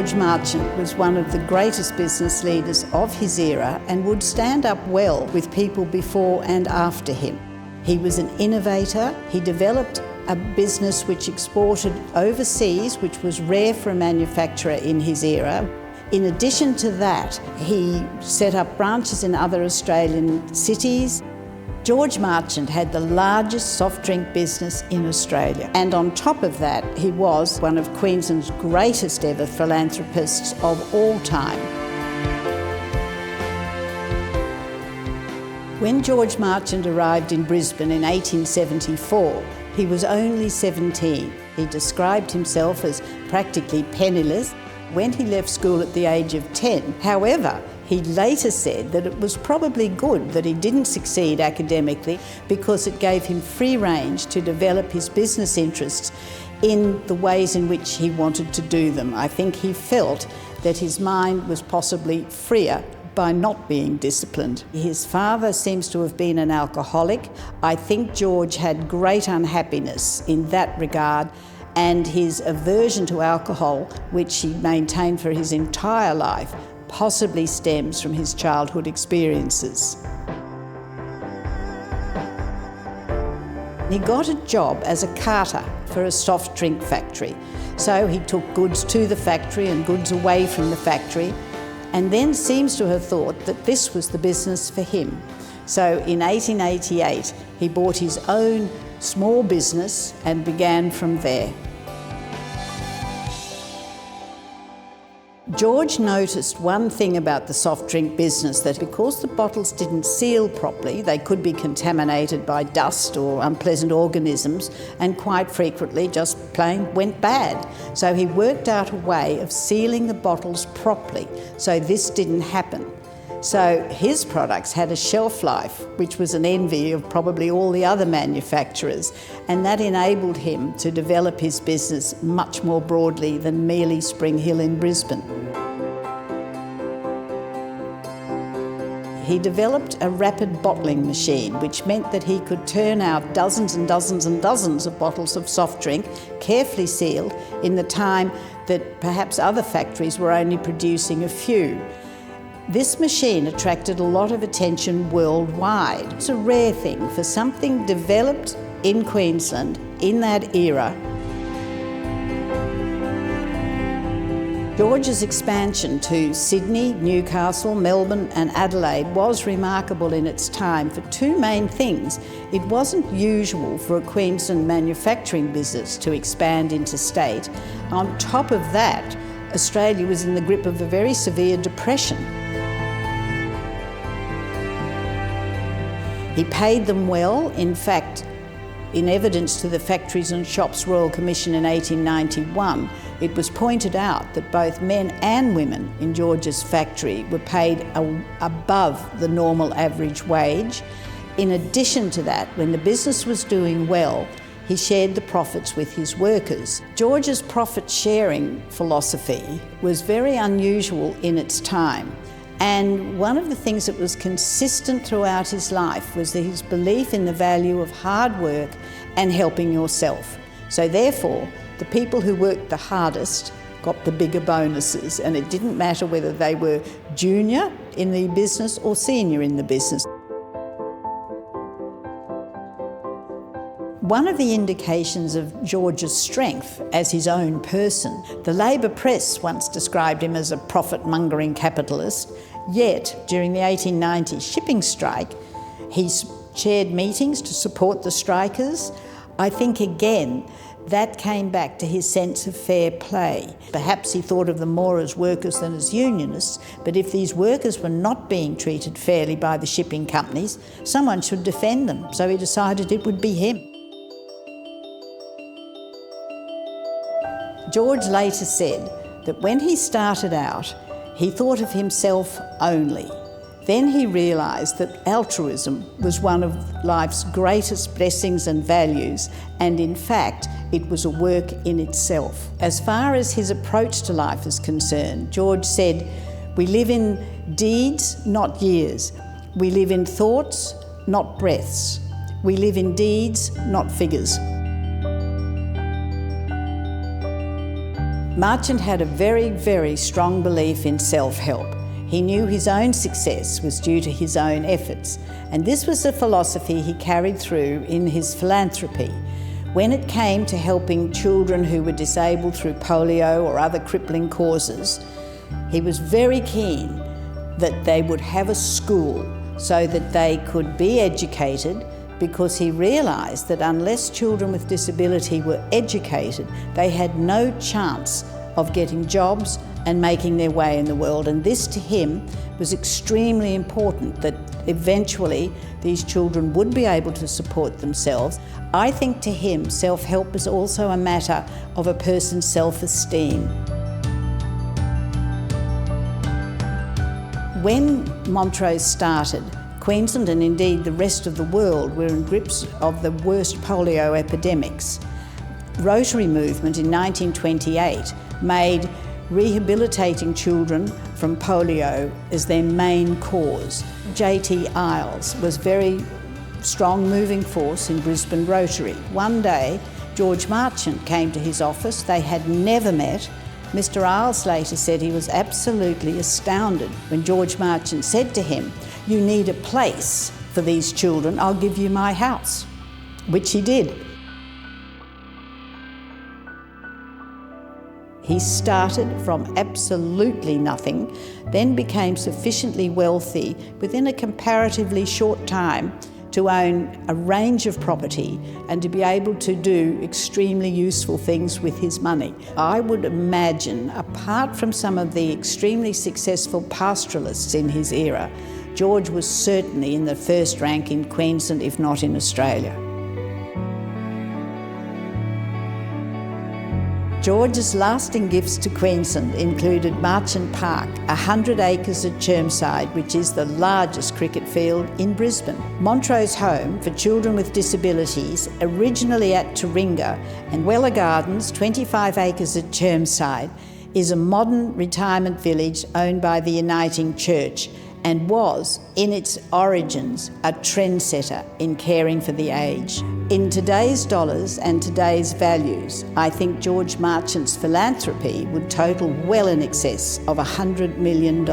George Marchant was one of the greatest business leaders of his era and would stand up well with people before and after him. He was an innovator. He developed a business which exported overseas, which was rare for a manufacturer in his era. In addition to that, he set up branches in other Australian cities. George Marchant had the largest soft drink business in Australia. And on top of that, he was one of Queensland's greatest ever philanthropists of all time. When George Marchant arrived in Brisbane in 1874, he was only 17. He described himself as practically penniless when he left school at the age of 10. However, he later said that it was probably good that he didn't succeed academically because it gave him free range to develop his business interests in the ways in which he wanted to do them. I think he felt that his mind was possibly freer by not being disciplined. His father seems to have been an alcoholic. I think George had great unhappiness in that regard, and his aversion to alcohol, which he maintained for his entire life, possibly stems from his childhood experiences. He got a job as a carter for a soft drink factory. So he took goods to the factory and goods away from the factory, and then seems to have thought that this was the business for him. So in 1888, he bought his own small business and began from there. George noticed one thing about the soft drink business, that because the bottles didn't seal properly, they could be contaminated by dust or unpleasant organisms, and quite frequently just plain went bad. So he worked out a way of sealing the bottles properly so this didn't happen. So his products had a shelf life, which was an envy of probably all the other manufacturers, and that enabled him to develop his business much more broadly than merely Spring Hill in Brisbane. He developed a rapid bottling machine, which meant that he could turn out dozens and dozens and dozens of bottles of soft drink, carefully sealed, in the time that perhaps other factories were only producing a few. This machine attracted a lot of attention worldwide. It's a rare thing for something developed in Queensland in that era. George's expansion to Sydney, Newcastle, Melbourne and Adelaide was remarkable in its time for two main things. It wasn't usual for a Queensland manufacturing business to expand interstate. On top of that, Australia was in the grip of a very severe depression. He paid them well. In fact, in evidence to the Factories and Shops Royal Commission in 1891, it was pointed out that both men and women in George's factory were paid above the normal average wage. In addition to that, when the business was doing well, he shared the profits with his workers. George's profit-sharing philosophy was very unusual in its time. And one of the things that was consistent throughout his life was his belief in the value of hard work and helping yourself. So therefore, the people who worked the hardest got the bigger bonuses, and it didn't matter whether they were junior in the business or senior in the business. One of the indications of George's strength as his own person, the Labor press once described him as a profit-mongering capitalist, yet during the 1890 shipping strike, he chaired meetings to support the strikers. I think again, that came back to his sense of fair play. Perhaps he thought of them more as workers than as unionists, but if these workers were not being treated fairly by the shipping companies, someone should defend them, so he decided it would be him. George later said that when he started out, he thought of himself only. Then he realised that altruism was one of life's greatest blessings and values, and in fact, it was a work in itself. As far as his approach to life is concerned, George said, "We live in deeds, not years. We live in thoughts, not breaths. We live in deeds, not figures." Marchant had a very, very strong belief in self-help. He knew his own success was due to his own efforts, and this was a philosophy he carried through in his philanthropy. When it came to helping children who were disabled through polio or other crippling causes, he was very keen that they would have a school so that they could be educated, because he realised that unless children with disability were educated, they had no chance of getting jobs and making their way in the world. And this to him was extremely important, that eventually these children would be able to support themselves. I think to him, self-help is also a matter of a person's self-esteem. When Montrose started, Queensland and indeed the rest of the world were in grips of the worst polio epidemics. Rotary movement in 1928 made rehabilitating children from polio as their main cause. J.T. Iles was a very strong moving force in Brisbane Rotary. One day, George Marchant came to his office. They had never met. Mr. Iles later said he was absolutely astounded when George Marchant said to him, "You need a place for these children, I'll give you my house," which he did. He started from absolutely nothing, then became sufficiently wealthy within a comparatively short time to own a range of property and to be able to do extremely useful things with his money. I would imagine, apart from some of the extremely successful pastoralists in his era, George was certainly in the first rank in Queensland, if not in Australia. George's lasting gifts to Queensland included Marchant Park, 100 acres at Chermside, which is the largest cricket field in Brisbane. Montrose Home for children with disabilities, originally at Taringa, and Weller Gardens, 25 acres at Chermside, is a modern retirement village owned by the Uniting Church, and was, in its origins, a trendsetter in caring for the aged. In today's dollars and today's values, I think George Marchant's philanthropy would total well in excess of $100 million.